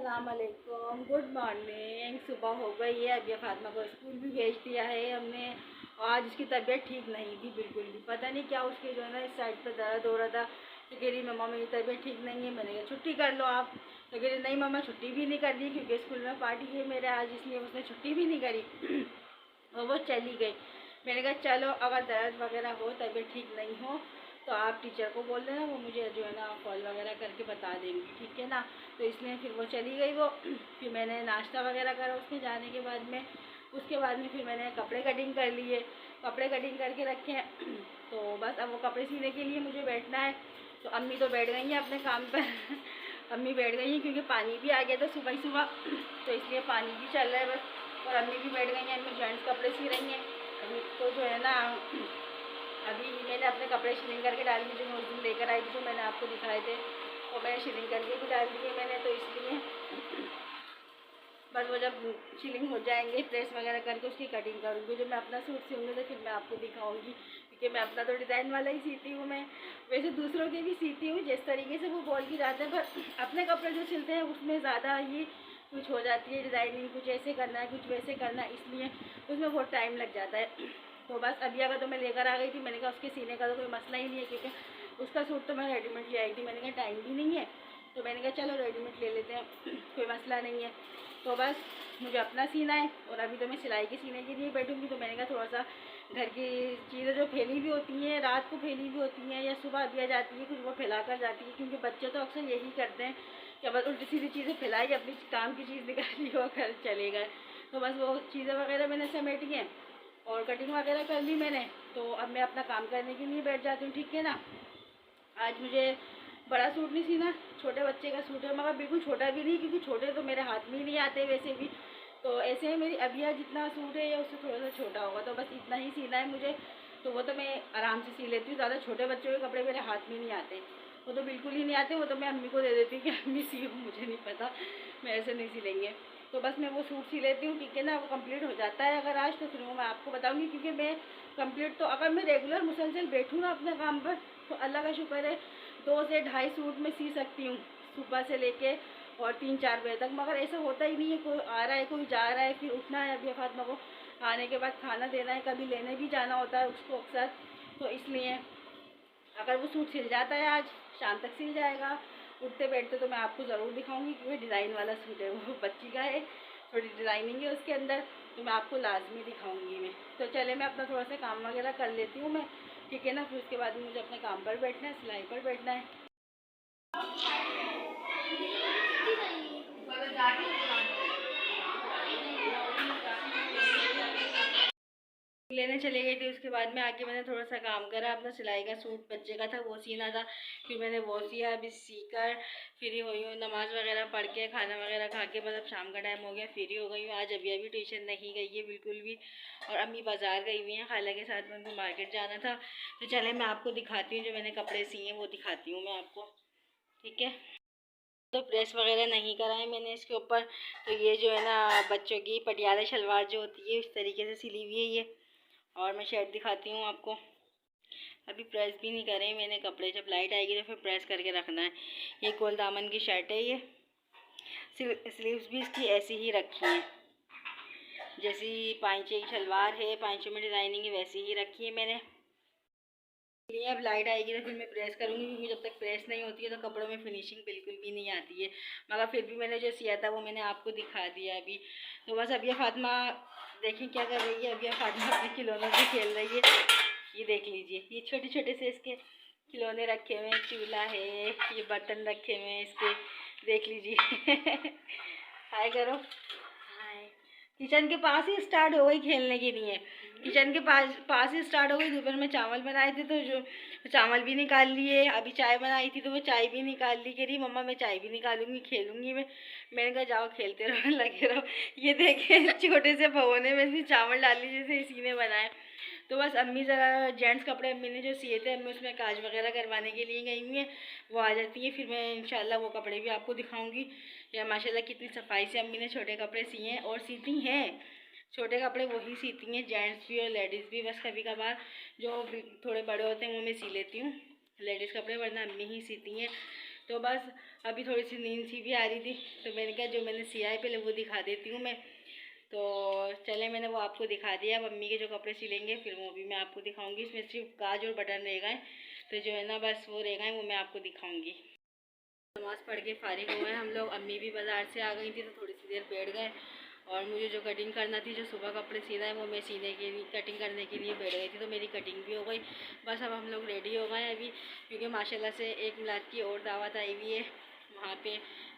अस्सलाम वालेकुम, good morning. सुबह हो गई है। अभी फातिमा को स्कूल भी भेज दिया है हमने। आज उसकी तबीयत ठीक नहीं थी बिल्कुल भी, पता नहीं क्या उसके जो है ना इस साइड पर दर्द हो रहा था। तो कह रही मम्मा मेरी तबीयत ठीक नहीं है। मैंने कहा छुट्टी कर लो आप। तो कह रही नहीं मम्मा छुट्टी भी नहीं कर दी क्योंकि स्कूल में पार्टी है मेरे आज, इसलिए उसने छुट्टी भी नहीं करी और वो चली गई। मैंने कहा चलो अगर दर्द वगैरह हो, तबीयत ठीक नहीं हो तो आप टीचर को बोल देना, वो मुझे जो है ना कॉल वगैरह करके बता देंगी, ठीक है ना। तो इसलिए फिर वो चली गई वो। फिर मैंने नाश्ता वगैरह करा उसके जाने के बाद में। उसके बाद में फिर मैंने कपड़े कटिंग कर लिए, कपड़े कटिंग करके रखे हैं। तो बस अब वो कपड़े सीने के लिए मुझे बैठना है। तो अम्मी तो बैठ गई हैं अपने काम पर अम्मी बैठ गई हैं क्योंकि पानी भी आ गया था सुबह ही सुबह, तो इसलिए पानी भी चल रहा है बस। और अम्मी भी बैठ गई हैं। अम्मी जेंट्स कपड़े सी रही हैं। अभी तो जो है ना अभी मैंने अपने कपड़े शिलिंग करके डाल दिए जो मैं उस दिन लेकर आई थी, जो मैंने आपको दिखाए थे, और मैंने शिलिंग करके भी डाल दिए मैंने। तो इसलिए बस वो जब शिलिंग हो जाएंगे प्रेस वगैरह करके उसकी कटिंग करूँगी। जो मैं अपना सूट सीऊँगी तो फिर मैं आपको दिखाऊँगी, क्योंकि मैं अपना तो डिज़ाइन वाला ही सीती हूँ। मैं वैसे दूसरों के भी सीती हूँ जिस तरीके से वो बोल के जाते हैं, पर अपने कपड़े जो सिलते हैं उसमें ज़्यादा ये कुछ हो जाती है डिज़ाइनिंग, कुछ ऐसे करना है कुछ वैसे करना है, इसलिए उसमें बहुत टाइम लग जाता है। तो बस अभी अगर तो मैं लेकर आ गई थी, मैंने कहा उसके सीने का तो कोई मसला ही नहीं है क्योंकि उसका सूट तो मैं रेडीमेड ले आई थी। मैंने कहा टाइम भी नहीं है तो मैंने कहा चलो रेडीमेड ले लेते हैं कोई मसला नहीं है। तो बस मुझे अपना सीना है और अभी तो मैं सिलाई के सीने के लिए बैठूँगी। तो मैंने कहा थोड़ा सा घर की चीज़ें जो फैली हुई होती हैं, रात को फैली हुई होती हैं या सुबह दिया जाती है, कुछ वो फैला कर जाती है, क्योंकि बच्चे तो अक्सर यही करते हैं कि बस उल्टी सीधी चीज़ें फैलाई, अपनी काम की चीज़ निकाली और घर चले गए। तो बस वो चीज़ें वगैरह मैंने समेटी हैं और कटिंग वगैरह कर ली मैंने। तो अब मैं अपना काम करने के लिए बैठ जाती हूँ, ठीक है ना। आज मुझे बड़ा सूट नहीं सीना, छोटे बच्चे का सूट है, मगर बिल्कुल छोटा भी नहीं क्योंकि छोटे तो मेरे हाथ में ही नहीं आते वैसे भी। तो ऐसे ही मेरी अबिया जितना सूट है या उससे थोड़ा सा छोटा होगा, तो बस इतना ही सीना है मुझे। तो वो तो मैं आराम से सी लेती हूँ। ज़्यादा छोटे बच्चों के कपड़े मेरे हाथ में नहीं आते, वो तो बिल्कुल ही नहीं आते। वो तो मैं अम्मी को दे देती हूँ कि अम्मी सी, मुझे नहीं पता, मैं ऐसे नहीं सिलेंगे। तो बस मैं वो सूट सी लेती हूँ, ठीक है ना। वो कंप्लीट हो जाता है अगर आज, तो फिर वो मैं आपको बताऊँगी, क्योंकि मैं कंप्लीट तो अगर मैं रेगुलर मुसलसल बैठूँ ना अपने काम पर तो अल्लाह का शुक्र है 2 से ढाई सूट में सी सकती हूँ सुबह से लेके और 3-4 बजे तक। मगर ऐसा होता ही नहीं है, कोई आ रहा है कोई जा रहा है, फिर उठना है अभी फातिमा को आने के बाद खाना देना है, कभी लेने भी जाना होता है उसको अक्सर। तो इसलिए अगर वो सूट सिल जाता है आज, शाम तक सिल जाएगा उठते बैठते, तो मैं आपको ज़रूर दिखाऊंगी क्योंकि डिज़ाइन वाला सूट है, वो बच्ची का है, थोड़ी डिज़ाइनिंग है उसके अंदर, तो मैं आपको लाजमी दिखाऊंगी मैं। तो चले मैं अपना थोड़ा सा काम वगैरह कर लेती हूँ मैं, ठीक है ना। फिर उसके बाद मुझे अपने काम पर बैठना है, सिलाई पर बैठना है। लेने चले गई थी। उसके बाद में आके मैंने थोड़ा सा काम करा, अपना सिलाई का सूट बच्चे का था वो सीना था, फिर मैंने वो सिया। अभी सीकर फ्री हुई हूँ, नमाज़ वगैरह पढ़ के खाना वगैरह खा के, मतलब शाम का टाइम हो गया, फ्री हो गई हूँ। आज अभी ट्यूशन नहीं गई है बिल्कुल भी, और अम्मी बाज़ार गई हुई हैं खाला के साथ में, उनको मार्केट जाना था। तो चले मैं आपको दिखाती हूँ, जो मैंने कपड़े सिए वो दिखाती हूँ मैं आपको, ठीक है। तो प्रेस वगैरह नहीं करा है मैंने इसके ऊपर। तो ये जो है ना बच्चों की पटियाला शलवार जो होती है इस तरीके से सिली हुई है ये, और मैं शर्ट दिखाती हूँ आपको। अभी प्रेस भी नहीं करे मैंने कपड़े, जब लाइट आएगी तो फिर प्रेस करके रखना है। ये गोल दामन की शर्ट है ये, स्लीव्स भी इसकी ऐसी ही रखी हैं, जैसी पाइंचे की शलवार है, पाइंचों में डिज़ाइनिंग है वैसी ही रखी है मैंने। ये अब लाइट आएगी तो फिर मैं प्रेस करूँगी, क्योंकि जब तक प्रेस नहीं होती है तो कपड़ों में फिनिशिंग बिल्कुल भी नहीं आती है। मगर फिर भी मैंने जो सिया था वो मैंने आपको दिखा दिया अभी। तो बस अभी फातिमा देखें क्या कर रही है। अभी फातिमा अपने खिलौनों से खेल रही है, ये देख लीजिए, ये छोटे छोटे से इसके खिलौने रखे हुए हैं, चूल्हा है, ये बर्तन रखे हुए हैं इसके, देख लीजिए हाय करो, हाय। किचन के पास ही स्टार्ट हो गई खेलने के लिए, किचन के पास ही स्टार्ट हो गई। दोपहर में चावल बनाए थे तो जो चावल भी निकाल लिए, अभी चाय बनाई थी तो वो चाय भी निकाल ली, कह रही मम्मा मैं चाय भी निकालूंगी खेलूंगी मैं। मैंने कहा जाओ खेलते रहो लगे रहो। ये देखे छोटे से भगोने में से चावल डाल ली जैसे इसी ने बनाए। तो बस अम्मी ज़रा जेंट्स कपड़े अम्मी ने जो सिए थे, अम्मी उसमें काज वगैरह करवाने के लिए गई हुई हैं, वो आ जाती हैं फिर मैं इंशाल्लाह वो कपड़े भी आपको दिखाऊंगी। या माशाल्लाह कितनी सफाई से अम्मी ने छोटे कपड़े सिए हैं, और सीती हैं छोटे कपड़े वही सीती हैं, जेंट्स भी और लेडीज़ भी। बस कभी कभार जो थोड़े बड़े होते हैं वो मैं सी लेती हूँ लेडीज़ कपड़े, वरना अम्मी ही सीती हैं। तो बस अभी थोड़ी सी नींद सी भी आ रही थी, तो मैंने कहा जो मैंने सिया है पहले वो दिखा देती हूँ मैं। तो चले, मैंने वो आपको दिखा दिया। अब अम्मी के जो कपड़े सिलेंगे फिर वो भी मैं आपको दिखाऊंगी। इसमें सिर्फ काज और बटन रह गए, तो जो है ना बस वो रह गए, वो मैं आपको दिखाऊंगी। नमाज़ पढ़ के फारिग हुए हैं हम लोग। अम्मी भी बाज़ार से आ गई थी, तो थोड़ी सी देर बैठ गए। और मुझे जो कटिंग करना थी, जो सुबह कपड़े सीना है, वो मैं सीने के लिए, कटिंग करने के लिए बैठ गई थी, तो मेरी कटिंग भी हो गई। बस अब हम लोग रेडी हो गए हैं अभी, क्योंकि माशाल्लाह से एक मिलाद की और दावत आई हुई है, वहाँ पे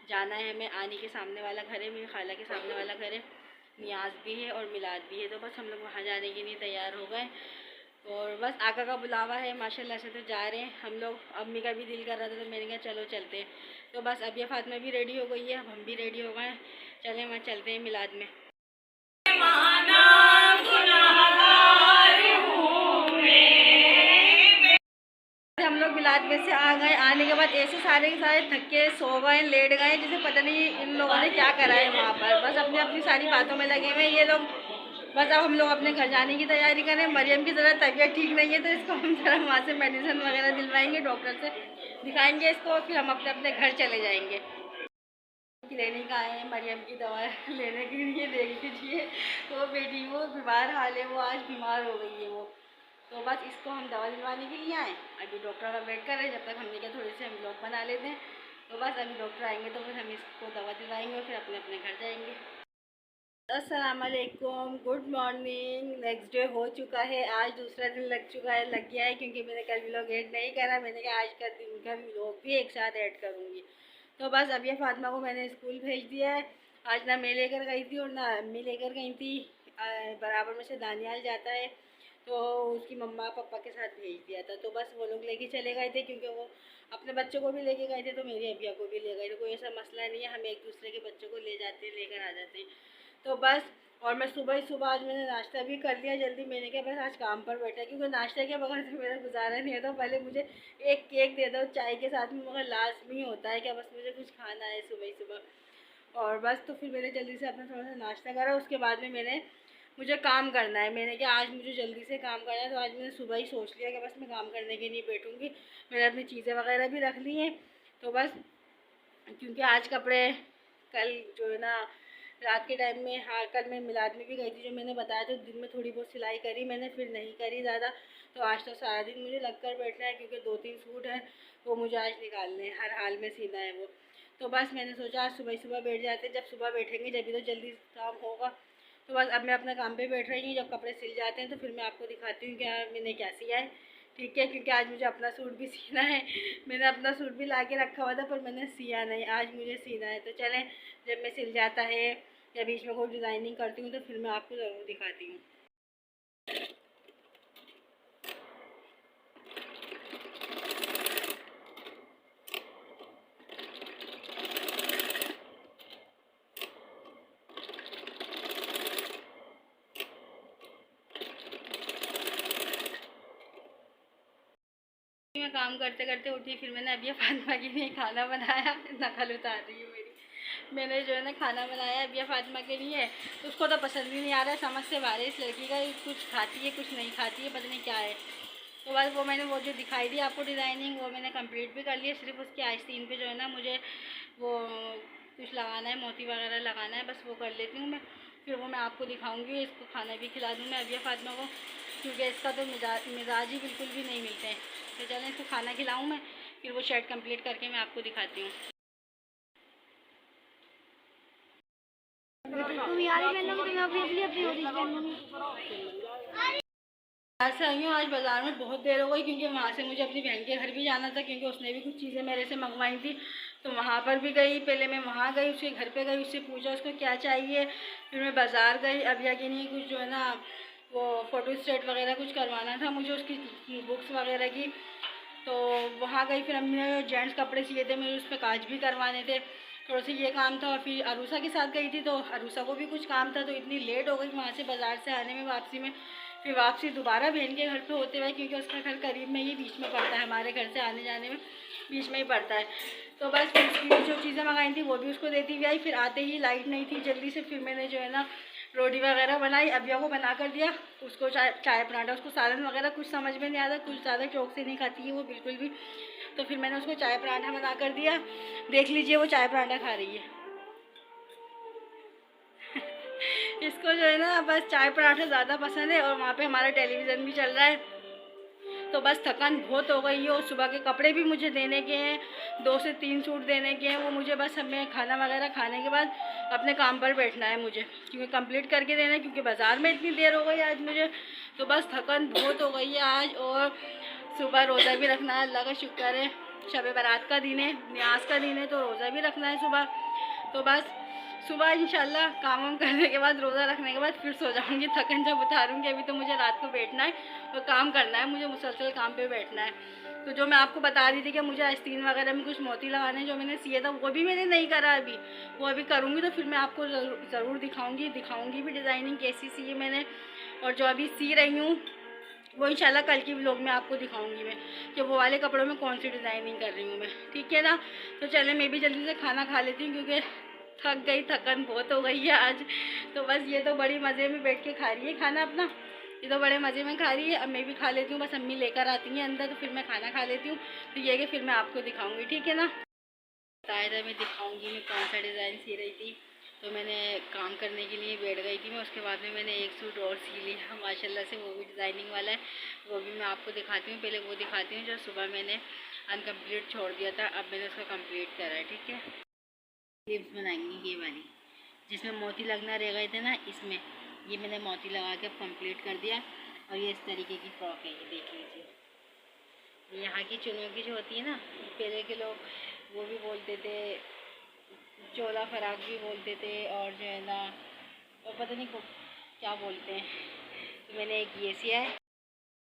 जाना है हमें। आनी के सामने वाला घर है, मेरी खाला के सामने वाला घर है, नियाज भी है और मिलाद भी है, तो बस हम लोग वहाँ जाने के लिए तैयार हो गए। और बस आका का बुलावा है माशाल्लाह से, तो जा रहे हैं हम लोग। अम्मी का भी दिल कर रहा था, तो मैंने कहा चलो चलते हैं। तो बस अभी फातिमा भी रेडी हो गई है, अब हम भी रेडी हो गए हैं। चलें वहाँ चलते हैं मिलाद में। हम लोग मिलाद में से आ गए। आने के बाद ऐसे सारे के सारे थके सो गए, लेट गए, जैसे पता नहीं इन लोगों ने क्या करा है वहाँ पर। बस अपनी अपनी सारी बातों में लगे हुए ये लोग। बस अब हम लोग अपने घर जाने की तैयारी करें। मरियम की ज़रा तबीयत ठीक नहीं है, तो इसको हम ज़रा वहाँ से मेडिसिन वगैरह दिलवाएंगे, डॉक्टर से दिखाएंगे इसको, फिर हम अपने अपने घर चले जाएंगे। क्लिनिक आए हैं मरियम की दवा लेने के लिए, देख लीजिए। तो बेटी वो बीमार हाल है, वो आज बीमार हो गई है वो। तो बस इसको हम दवा दिलवाने के लिए आए। अभी डॉक्टर का वेट कर रहे हैं, जब तक हमने क्या थोड़े से हम लोग बना लेते हैं। तो बस अभी डॉक्टर आएंगे तो फिर हम इसको दवा दिलवाएंगे और फिर अपने अपने घर जाएंगे। अस्सलाम वालेकुम, गुड मॉर्निंग। नेक्स्ट डे हो चुका है, आज दूसरा दिन लग गया है, क्योंकि मैंने कल व्लॉग ऐड नहीं करा। मैंने कहा आज का दिन का व्लॉग भी एक साथ ऐड करूँगी। तो बस अभी फातिमा को मैंने स्कूल भेज दिया है। आज ना मैं लेकर गई थी और ना अम्मी लेकर गई थी। बराबर में से दानियाल जाता है, तो उसकी मम्मा पापा के साथ भेज दिया था। तो बस वो लोग लेके चले गए थे, क्योंकि वो अपने बच्चों को भी लेके गए थे, तो मेरी अबिया को भी ले गए थे। कोई ऐसा मसला नहीं है, हम एक दूसरे के बच्चों को ले जाते हैं, लेकर आ जाते हैं। तो बस, और मैं सुबह ही सुबह आज मैंने नाश्ता भी कर लिया जल्दी। मैंने कहा बस आज काम पर बैठा, क्योंकि नाश्ते के बगैर तो मेरा गुजारा नहीं होता। पहले मुझे एक केक दे दो चाय के साथ में, मगर लाजमी होता है कि बस मुझे कुछ खाना है सुबह ही सुबह। और बस तो फिर मैंने जल्दी से अपना थोड़ा सा नाश्ता करा। उसके बाद में मुझे काम करना है। मैंने कहा आज मुझे जल्दी से काम करना है, तो आज मैंने सुबह ही सोच लिया कि बस मैं काम करने के लिए बैठूँगी। मैंने अपनी चीज़ें वगैरह भी रख ली हैं। तो बस, क्योंकि आज कपड़े कल जो है ना रात के टाइम में, हाँ कल मैं मिलाद में भी गई थी, जो मैंने बताया था। दिन में थोड़ी बहुत सिलाई करी मैंने, फिर नहीं करी ज़्यादा। तो आज तो सारा दिन मुझे लग कर बैठना है, क्योंकि 2-3 सूट हैं वो मुझे आज निकालने हैं, हर हाल में सीना है वो। तो बस मैंने सोचा आज सुबह सुबह बैठ जाते, जब सुबह बैठेंगे जब भी तो जल्दी काम होगा। तो बस अब मैं अपने काम पे बैठ रही हूँ। जब कपड़े सिल जाते हैं तो फिर मैं आपको दिखाती हूँ क्या मैंने क्या सिया है, ठीक है। क्योंकि आज मुझे अपना सूट भी सीना है। मैंने अपना सूट भी ला के रखा हुआ था, पर मैंने सिया नहीं, आज मुझे सीना है। तो चलें, जब मैं सिल जाता है या बीच में कोई डिज़ाइनिंग करती हूँ तो फिर मैं आपको ज़रूर दिखाती हूँ। मैं काम करते करते उठी, फिर मैंने अभी फातिमा के लिए खाना बनाया। नकल उतार रही है मेरी। मैंने जो है ना खाना बनाया अभी फातिमा के लिए, तो उसको तो पसंद भी नहीं आ रहा है, समझ से बाहर इस लड़की का। कुछ खाती है कुछ नहीं खाती है, पता नहीं क्या है। तो बस वो मैंने वो जो दिखाई दी आपको डिज़ाइनिंग, वो मैंने कंप्लीट भी कर लिया। सिर्फ उसके आस्तीन पे जो है ना मुझे वो कुछ लगाना है, मोती वगैरह लगाना है, बस वो कर लेती हूँ मैं। फिर वो मैं आपको दिखाऊँगी। इसको खाना भी खिला दूँ मैं अभी फातिमा को, क्योंकि इसका तो मिजाज ही बिल्कुल भी नहीं मिलते हैं। तो चलें इसको खाना खिलाऊँ मैं, फिर वो शर्ट कंप्लीट करके मैं आपको दिखाती हूँ। ऐसे आई हूँ, आज बाज़ार में बहुत देर हो गई, क्योंकि वहाँ से मुझे अपनी बहन के घर भी जाना था, क्योंकि उसने भी कुछ चीज़ें मेरे से मंगवाई थी। तो वहाँ पर भी गई, पहले मैं वहाँ गई, उसके घर पे गई, उससे पूछा उसको क्या चाहिए। फिर मैं बाज़ार गई, अब के लिए कुछ जो है ना वो फ़ोटो स्टेट वगैरह कुछ करवाना था मुझे, उसकी बुक्स वगैरह की। तो वहाँ गई, फिर अम्मी ने जेंट्स कपड़े सिए थे, मुझे उस पर काज भी करवाने थे, थोड़ा सा ये काम था। और फिर अरूसा के साथ गई थी, तो अरूसा को भी कुछ काम था, तो इतनी लेट हो गई वहाँ से बाज़ार से आने में, वापसी में। फिर वापसी दोबारा बहन के घर पे होते हुए, क्योंकि उसका घर करीब में ही बीच में पड़ता है, हमारे घर से आने जाने में बीच में ही पड़ता है। तो बस फिर उसकी जो चीज़ें मंगाई थी वो भी उसको देती हुई आई। फिर आते ही लाइट नहीं थी जल्दी से, फिर मैंने जो है ना रोटी वगैरह बनाई, अबिया को बना कर दिया, उसको चाय पराठा, उसको सालन वगैरह कुछ समझ में नहीं आता, कुछ ज़्यादा शौक से नहीं खाती है वो बिल्कुल भी। तो फिर मैंने उसको चाय पराठा बना कर दिया। देख लीजिए वो चाय पराठा खा रही है। इसको जो है ना बस चाय पराठा ज़्यादा पसंद है, और वहाँ पे हमारा टेलीविज़न भी चल रहा है। तो बस थकान बहुत हो गई है, और सुबह के कपड़े भी मुझे देने के हैं, 2 से 3 सूट देने के हैं। वो मुझे बस हमें खाना वगैरह खाने के बाद अपने काम पर बैठना है मुझे, क्योंकि कंप्लीट करके देना है, क्योंकि बाज़ार में इतनी देर हो गई आज मुझे। तो बस थकान बहुत हो गई है आज, और सुबह रोज़ा भी रखना है। अल्लाह का शुक्र है, शब बारात का दिन है, न्याज का दिन है, तो रोज़ा भी रखना है सुबह। तो बस सुबह इंशाल्लाह काम वाम करने के बाद, रोज़ा रखने के बाद फिर सो जाऊँगी, थकन जब उतारूँगी। अभी तो मुझे रात को बैठना है और काम करना है, मुझे मुसलसल काम पे बैठना है। तो जो मैं आपको बता रही थी कि मुझे आस्तीन वगैरह में कुछ मोती लगाने जो मैंने सिए था, वो भी मैंने नहीं करा अभी। वो अभी करूँगी तो फिर मैं आपको ज़रूर दिखाऊँगी भी डिज़ाइनिंग कैसी सी है मैंने। और जो अभी सी रही हूँ वो इंशाल्लाह कल की व्लॉग में आपको दिखाऊंगी मैं, कि वो वाले कपड़ों में कौन सी डिज़ाइनिंग कर रही हूँ मैं, ठीक है ना। तो चले मैं भी जल्दी से खाना खा लेती हूँ, क्योंकि थक गई, थकन बहुत हो गई है आज। तो बस ये तो बड़ी मज़े में बैठ के खा रही है खाना अपना, ये तो बड़े मज़े में खा रही है। अब मैं भी खा लेती हूँ, बस अम्मी लेकर आती हैं अंदर, तो फिर मैं खाना खा लेती हूँ। तो ये कि फिर मैं आपको दिखाऊँगी, ठीक है ना। बताया था मैं दिखाऊँगी मैं कौन सा डिज़ाइन सी रही थी। तो मैंने काम करने के लिए बैठ गई थी मैं, उसके बाद में मैंने एक सूट और सी लिया माशाल्लाह से, वो भी डिज़ाइनिंग वाला है। वो भी मैं आपको दिखाती हूँ। पहले वो दिखाती हूँ जो सुबह मैंने अनकम्प्लीट छोड़ दिया था, अब मैंने उसको कंप्लीट करा है, ठीक है। स्लीव्स बनाएंगी ये वाली, जिसमें मोती लगना रह गए थे ना, इसमें ये मैंने मोती लगा के कंप्लीट कर दिया। और ये इस तरीके की फ्रॉक है, ये देख लीजिए। यहाँ की चुनों की जो होती है ना, पहले के लोग वो भी बोलते थे, चोला फराक भी बोलते थे, और जो है ना और पता नहीं क्या बोलते हैं। तो मैंने एक ये सिया है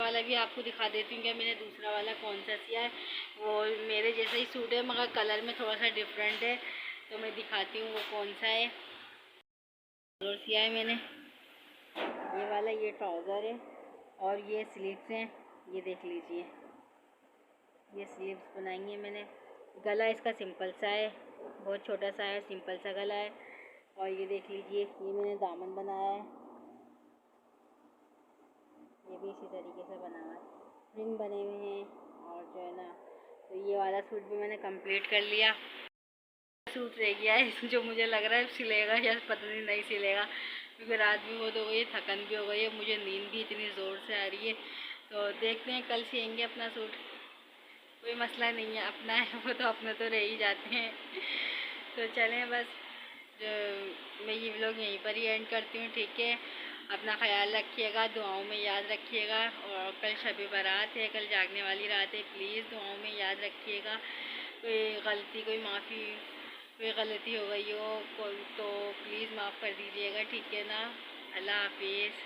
वाला भी आपको दिखा देती हूँ कि मैंने दूसरा वाला कौन सा सिया है। वो मेरे जैसा ही सूट है, मगर कलर में थोड़ा सा डिफरेंट है, तो मैं दिखाती हूँ वो कौन सा है। और सिया है मैंने ये वाला, ये ट्राउज़र है, और ये स्लीव्स हैं, ये देख लीजिए। ये स्लीव्स बनाएंगे मैंने। गला इसका सिंपल सा है, बहुत छोटा सा है, सिंपल सा गला है। और ये देख लीजिए, ये मैंने दामन बनाया है, ये भी इसी तरीके से बना हुआ है, रिंग बने हुए हैं। और जो है ना, तो ये वाला सूट भी मैंने कंप्लीट कर लिया। सूट रह गया है जो मुझे लग रहा है सिलेगा या पता नहीं सिलेगा, क्योंकि रात भी बहुत हो गई है, थकन भी हो गई है, मुझे नींद भी इतनी ज़ोर से आ रही है। तो देखते हैं कल सिएंगे अपना सूट, कोई मसला नहीं है, अपना है वो तो अपने तो रह ही जाते हैं। तो चलें बस, जो मैं ये व्लॉग यहीं पर ही एंड करती हूँ, ठीक है। अपना ख्याल रखिएगा, दुआओं में याद रखिएगा। और कल शब बारात है, कल जागने वाली रात है, प्लीज़ दुआओं में याद रखिएगा। कोई गलती, कोई माफ़ी, कोई गलती हो गई हो तो प्लीज़ माफ़ कर दीजिएगा, ठीक है ना। अल्लाह हाफिज़।